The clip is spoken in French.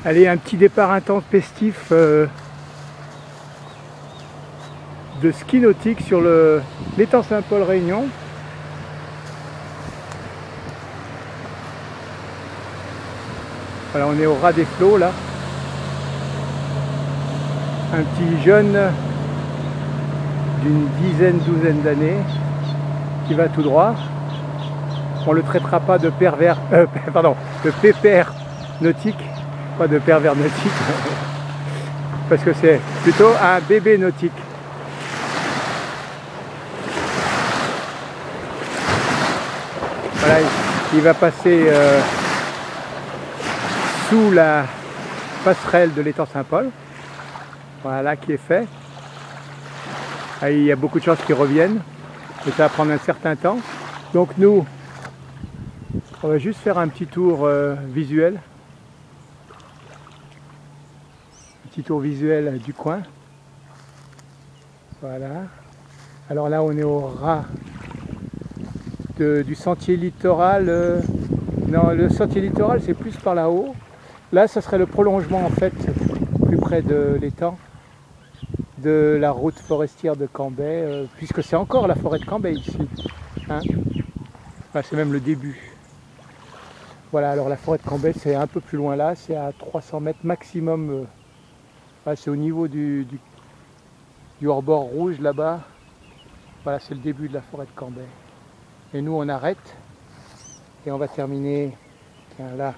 Allez, un petit départ intempestif de ski nautique sur l'étang Saint-Paul-Réunion. Voilà, on est au ras des flots là. Un petit jeune d'une douzaine d'années qui va tout droit. On ne le traitera pas de pervers, de pépère nautique, pas de pervers nautique, parce que c'est plutôt un bébé nautique. Voilà, il va passer sous la passerelle de l'étang Saint-Paul. Voilà qui est fait. Ah, il y a beaucoup de choses qui reviennent, et ça va prendre un certain temps. Donc nous, on va juste faire un petit tour visuel. Un petit tour visuel du coin. Voilà. Alors là, on est au ras du sentier littoral. Non, le sentier littoral, c'est plus par là-haut. Là, ça serait le prolongement, en fait, plus près de l'étang, de la route forestière de Cambay, puisque c'est encore la forêt de Cambay ici. Hein, enfin, c'est même le début. Voilà, alors la forêt de Cambay, c'est un peu plus loin là, c'est à 300 mètres maximum. C'est au niveau du hors-bord rouge là-bas. Voilà, c'est le début de la forêt de Cambay. Et nous, on arrête et on va terminer, tiens, là,